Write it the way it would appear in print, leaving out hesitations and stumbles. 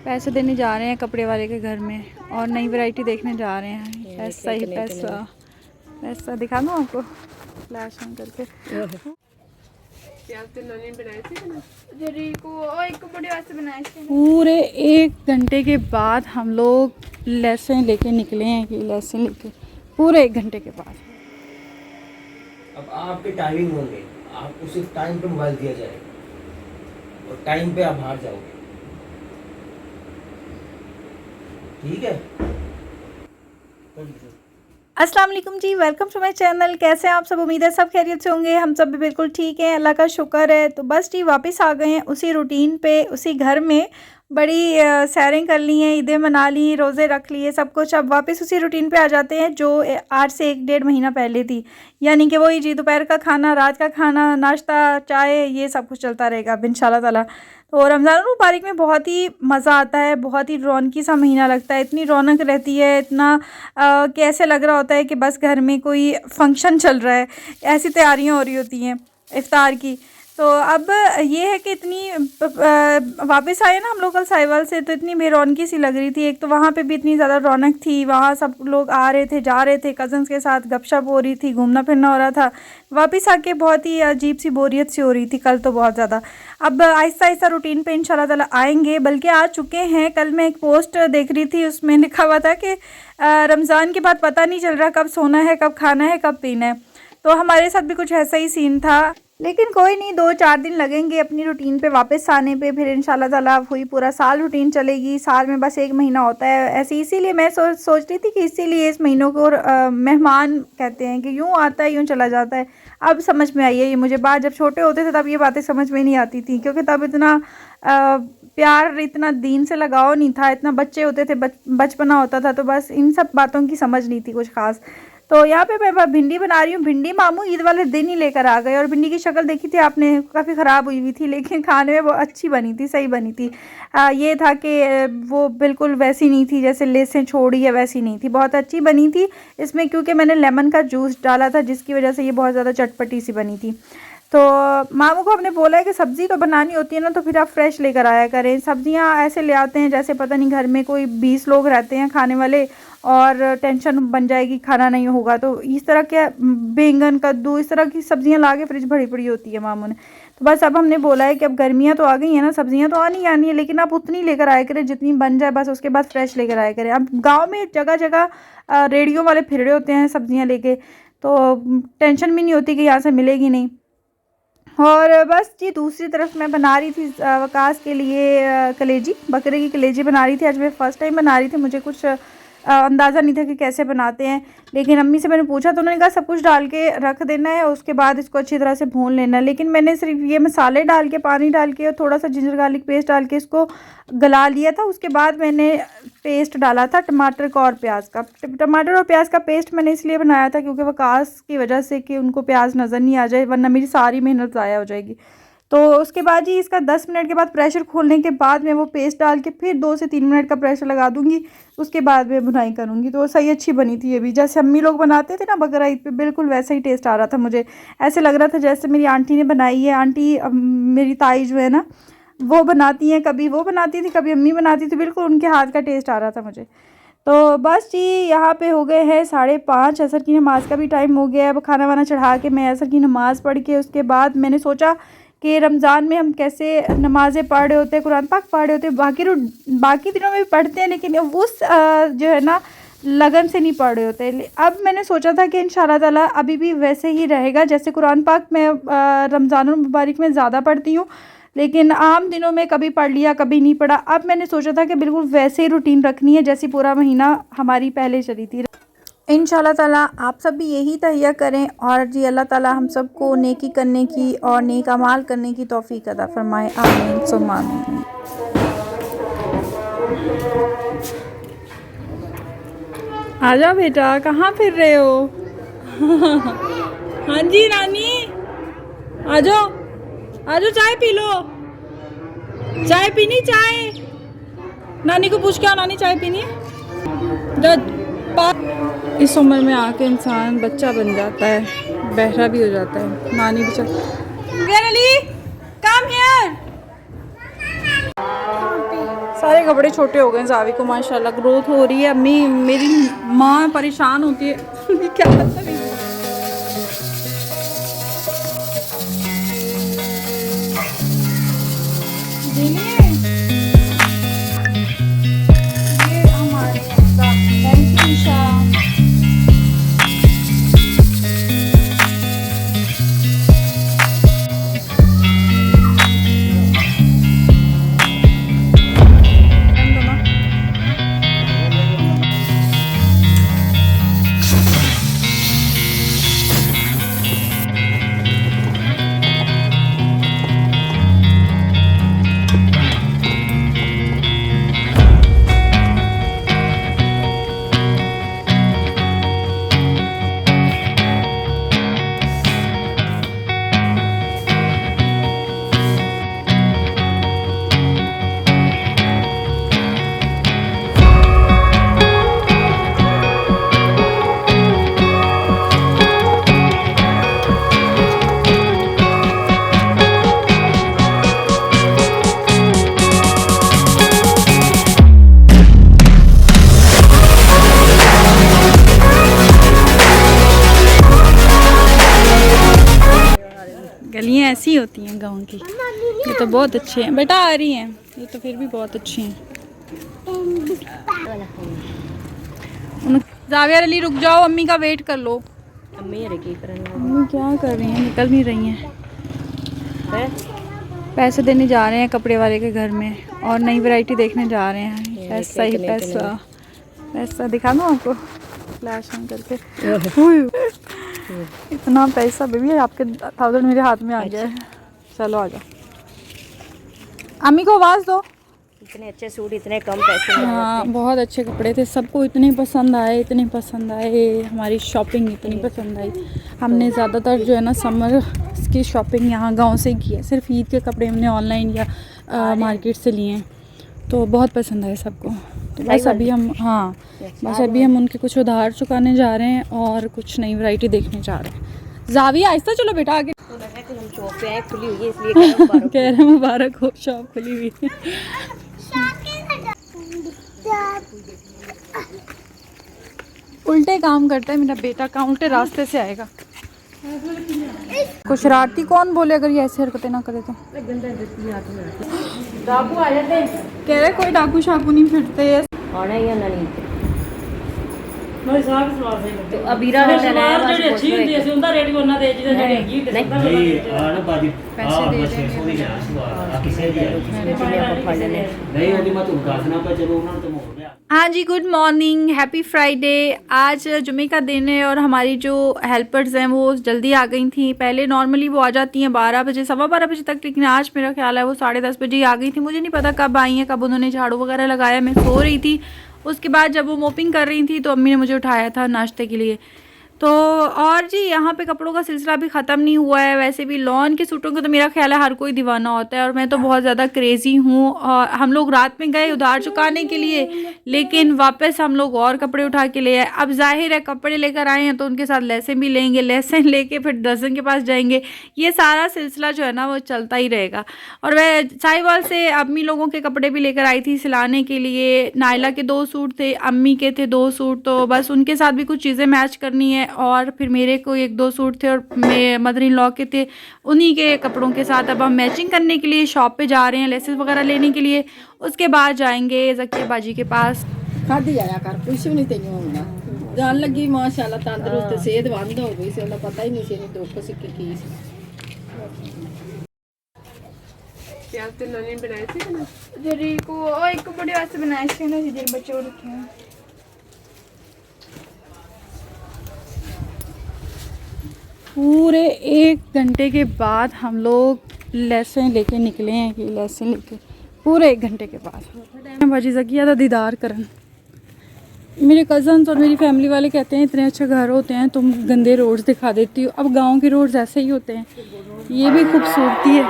पैसे देने जा रहे हैं कपड़े वाले के घर में और नई वैरायटी देखने जा रहे हैं। पैसा ही पैसा, पैसा दिखा दूँ आपको फ्लैश ऑन करके। पूरे 1 घंटे के बाद हम लोग लेसन लेके निकले हैं कि लेसन लेके पूरे 1 घंटे के बाद। अब आपके टाइमिंग होंगे, आपको सिर्फ टाइम पे मोबाइल दिया जाएगा और टाइम पे आप बाहर जाओगे, ठीक है। अस्सलाम वालेकुम जी, वेलकम टू माय चैनल। कैसे हैं आप सब? उम्मीद है सब खैरियत से होंगे। हम सब भी बिल्कुल ठीक हैं, अल्लाह का शुक्र है। तो बस जी वापस आ गए हैं उसी रूटीन पे, उसी घर में। बड़ी सैरें कर ली हैं, ईदें मना ली, रोज़े रख लिए, सब कुछ। अब वापस उसी रूटीन पे आ जाते हैं जो आज से 1-1.5 महीना पहले थी। यानी कि वही जी, दोपहर का खाना, रात का खाना, नाश्ता, चाय, ये सब कुछ चलता रहेगा अब इंशाल्लाह ताला। तो रमज़ान मुबारक में बहुत ही मज़ा आता है, बहुत ही रौनकी सा महीना लगता है। इतनी रौनक रहती है, इतना कि ऐसे लग रहा होता है कि बस घर में कोई फंक्शन चल रहा है, ऐसी तैयारियां हो रही होती हैं इफ्तार की। तो अब ये है कि इतनी वापस आए ना हम लोग कल साहिवाल से, तो इतनी बेरौनकी सी लग रही थी। एक तो वहाँ पे भी इतनी ज़्यादा रौनक थी, वहाँ सब लोग आ रहे थे, जा रहे थे, कज़न्स के साथ गपशप हो रही थी, घूमना फिरना हो रहा था। वापस आके बहुत ही अजीब सी बोरियत सी हो रही थी कल तो बहुत ज़्यादा। अब आहिस्ता आहिस्ता रूटीन पे इंशाल्लाह ताला आएंगे, बल्कि आ चुके हैं। कल मैं एक पोस्ट देख रही थी, उसमें लिखा हुआ था कि रमज़ान के बाद पता नहीं चल रहा कब सोना है, कब खाना है, कब पीना है। तो हमारे साथ भी कुछ ऐसा ही सीन था, लेकिन कोई नहीं, 2-4 दिन लगेंगे अपनी रूटीन पे वापस आने पे। फिर इंशाल्लाह ताला हुई पूरा साल रूटीन चलेगी। साल में बस 1 महीना होता है ऐसे, इसीलिए मैं सोच रही थी कि इसीलिए इस महीनों को मेहमान कहते हैं कि यूँ आता है यूँ चला जाता है। अब समझ में आई है ये मुझे बात। जब छोटे होते थे तब ये बातें समझ में नहीं आती थी, क्योंकि तब इतना प्यार, इतना दीन से लगाव नहीं था, इतना बच्चे होते थे, बचपना होता था, तो बस इन सब बातों की समझ नहीं थी कुछ खास। तो यहाँ पे मैं भिंडी बना रही हूँ। भिंडी मामू ईद वाले दिन ही लेकर आ गए, और भिंडी की शक्ल देखी थी आपने, काफ़ी ख़राब हुई हुई थी, लेकिन खाने में वो अच्छी बनी थी, सही बनी थी। ये था कि वो बिल्कुल वैसी नहीं थी जैसे लेसें छोड़ी है, वैसी नहीं थी, बहुत अच्छी बनी थी। इसमें क्योंकि मैंने लेमन का जूस डाला था, जिसकी वजह से ये बहुत ज़्यादा चटपटी सी बनी थी। तो मामू को हमने बोला है कि सब्ज़ी तो बनानी होती है ना, तो फिर आप फ्रेश लेकर आया करें। सब्ज़ियाँ ऐसे ले आते हैं जैसे पता नहीं घर में कोई 20 लोग रहते हैं खाने वाले, और टेंशन बन जाएगी खाना नहीं होगा। तो इस तरह के बैंगन, कद्दू, इस तरह की सब्ज़ियाँ ला के फ्रिज भरी पड़ी होती है मामू ने। तो बस अब हमने बोला है कि अब गर्मियाँ तो आ गई हैं ना, सब्ज़ियाँ तो आनी आनी है, लेकिन आप उतनी लेकर आया करें जितनी बन जाए, बस उसके बाद फ्रेश लेकर आया करें। अब गाँव में जगह जगह रेडियो वाले फिर रहे होते हैं सब्ज़ियाँ लेके, तो टेंशन भी नहीं होती कि यहाँ से मिलेगी नहीं। और बस जी दूसरी तरफ मैं बना रही थी वकास के लिए कलेजी, बकरे की कलेजी बना रही थी। आज मैं फ़र्स्ट टाइम बना रही थी, मुझे कुछ अंदाज़ा नहीं था कि कैसे बनाते हैं, लेकिन अम्मी से मैंने पूछा तो उन्होंने कहा सब कुछ डाल के रख देना है, उसके बाद इसको अच्छी तरह से भून लेना है। लेकिन मैंने सिर्फ ये मसाले डाल के, पानी डाल के और थोड़ा सा जिंजर गार्लिक पेस्ट डाल के इसको गला लिया था। उसके बाद मैंने पेस्ट डाला था टमाटर का और प्याज का। टमाटर और प्याज का पेस्ट मैंने इसलिए बनाया था क्योंकि वकास की वजह से, कि उनको प्याज नज़र नहीं आ जाए, वरना मेरी सारी मेहनत ज़ाया हो जाएगी। तो उसके बाद जी इसका 10 मिनट के बाद प्रेशर खोलने के बाद मैं वो पेस्ट डाल के फिर 2 से 3 मिनट का प्रेशर लगा दूंगी। उसके बाद मैं भुनाई करूँगी। तो सही अच्छी बनी थी ये भी, जैसे अम्मी लोग बनाते थे ना बकरा ईद पे, बिल्कुल वैसा ही टेस्ट आ रहा था मुझे। ऐसे लग रहा था जैसे मेरी आंटी ने बनाई है। आंटी मेरी ताई जो है ना, वो बनाती हैं, कभी वो बनाती थी, कभी अम्मी बनाती थी, बिल्कुल उनके हाथ का टेस्ट आ रहा था मुझे। तो बस जी यहाँ पे हो गए हैं 5:30, असर की नमाज़ का भी टाइम हो गया है। अब खाना वाना चढ़ा के मैं असर की नमाज़ पढ़ के, उसके बाद मैंने सोचा कि रमज़ान में हम कैसे नमाज़ें पढ़ रहे होते हैं, कुरान पाक पढ़ रहे होते हैं, बाकी दिनों में भी पढ़ते हैं, लेकिन उस जो है ना लगन से नहीं पढ़ रहे होते। अब मैंने सोचा था कि इंशाल्लाह ताला अभी भी वैसे ही रहेगा, जैसे कुरान पाक मैं रमज़ान मुबारक में ज़्यादा पढ़ती हूँ, लेकिन आम दिनों में कभी पढ़ लिया, कभी नहीं पढ़ा। अब मैंने सोचा था कि बिल्कुल वैसे ही रूटीन रखनी है जैसी पूरा महीना हमारी पहले चली थी। इंशाल्लाह ताला आप सब भी यही तहिया करें, और जी अल्लाह ताला हम सब को नेकी करने की और नेक अमाल करने की तौफीक अता फरमाए। आमीन सुम्मा आमीन। आजा बेटा, कहाँ फिर रहे हो? हाँ जी नानी, आ जाओ आ जाओ, चाय पी लो। चाय पीनी? चाय नानी को पूछ के आओ, नानी चाय पीनी है? इस उम्र में आके इंसान बच्चा बन जाता है, बहरा भी हो जाता है। नानी भी चल कम हियर, सारे कपड़े छोटे हो गए हैं जावी को माशाल्लाह, ग्रोथ हो रही है। अम्मी मेरी माँ परेशान होती है क्या मतलब है? ये हमारे आपका थैंक यू ईशा। गलियाँ ऐसी होती हैं गांव की। ये तो बहुत अच्छे हैं बेटा, आ रही हैं ये तो फिर भी बहुत अच्छी हैं। जाविया अली रुक जाओ, अम्मी का वेट कर लो। अम्मी क्या कर रही हैं, निकल नहीं रही हैं। पैसे देने जा रहे हैं कपड़े वाले के घर में और नई वैरायटी देखने जा रहे हैं। पैसा ही पैसा, पैसा दिखा दो आपको फ्लैश ऑन करके। इतना पैसा बेबी, आपके 1000 मेरे हाथ में आ गया है। चलो आ जाओ, अम्मी को आवाज़ दो। इतने अच्छे सूट इतने कम पैसे में। हाँ बहुत अच्छे कपड़े थे, सबको इतने पसंद आए, इतने पसंद आए। हमारी शॉपिंग इतनी पसंद आई। हमने ज़्यादातर जो है ना समर की शॉपिंग यहाँ गांव से की है। सिर्फ ईद के कपड़े हमने ऑनलाइन या मार्केट से लिए हैं, तो बहुत पसंद आए सबको। तो बस अभी हम बस अभी हम उनके कुछ उधार चुकाने जा रहे हैं और कुछ नई वैरायटी देखने जा रहे हैं। जाविया आहिस्ता चलो बेटा आगे। तो लगा कि हम शॉप पे आए, खुली हुई है इसलिए कह रहे मुबारक हो, शॉप खुली हुई है। उल्टे काम करता है मेरा बेटा, का उल्टे रास्ते से आएगा। कुछ शरारती कौन बोले अगर ये ऐसी हरकतें ना करे तो। डाकू आ जाते हैं, कह रहे कोई डाकू शाकू नहीं फिरते है। आना ही आना नहीं। तो अबीरा ने लेना है बस अच्छी होती है, उनका रेट कोना दे जिदा जड़ेगी ते नहीं आना बाजी पैसे दे देंगे नहीं होनी मत उदासना पर चलो उन्होंने तो हो गया। हाँ जी, गुड मॉर्निंग, हैप्पी फ्राइडे। आज जुमे का दिन है और हमारी जो हेल्पर्स हैं वो जल्दी आ गई थी। पहले नॉर्मली वो आ जाती हैं 12 बजे, 12:15 बजे तक, लेकिन आज मेरा ख्याल है वो 10:30 बजे ही आ गई थी। मुझे नहीं पता कब आई हैं, कब उन्होंने झाड़ू वगैरह लगाया, मैं सो रही थी। उसके बाद जब वो मोपिंग कर रही थी तो अम्मी ने मुझे उठाया था नाश्ते के लिए। तो और जी यहाँ पे कपड़ों का सिलसिला भी ख़त्म नहीं हुआ है। वैसे भी लॉन के सूटों का तो मेरा ख्याल है हर कोई दीवाना होता है और मैं तो बहुत ज़्यादा क्रेज़ी हूँ। और हम लोग रात में गए उधार चुकाने के लिए, लेकिन वापस हम लोग और कपड़े उठा के ले आए। अब जाहिर है कपड़े लेकर आए हैं तो उनके साथ लेसें भी लेंगे, लेसें लेके फिर दर्जन के पास जाएंगे। ये सारा सिलसिला जो है ना वो चलता ही रहेगा। और वह साहिवाल से अम्मी लोगों के कपड़े भी लेकर आई थी सिलाने के लिए। नायला के 2 सूट थे, अम्मी के थे 2 सूट, तो बस उनके साथ भी कुछ चीज़ें मैच करनी है। और फिर मेरे को 1-2 सूट थे और मेरे मदर इन लॉ के थे, उन्हीं के कपड़ों के साथ अब हम मैचिंग करने के लिए शॉप पे जा रहे हैं लेसेस वगैरह लेने के लिए। उसके बाद जाएंगे ज़किया बाजी के पास। खादी जाया कर, कुछ भी नहीं तेन होंदा जान लगी माशाल्लाह तंदुरुस्त सेहतमंद हो गई सी, उन्हें पता ही नहीं सी दुख सिक्के की प्याज ते ननी बनाए थे ना जरी को और एक बड़े वास्ते बनाए थे ना, जिधर बच्चे और रखे हैं। पूरे 1 घंटे के बाद हम लोग लेसें लेके निकले हैं कि लेसें लेके पूरे 1 घंटे के बाद बाजी ज़किया था दीदार करन। मेरे कज़न्स और मेरी फैमिली वाले कहते हैं इतने अच्छे घर होते हैं, तुम गंदे रोड्स दिखा देती हो। अब गांव के रोड्स ऐसे ही होते हैं, ये भी खूबसूरती है।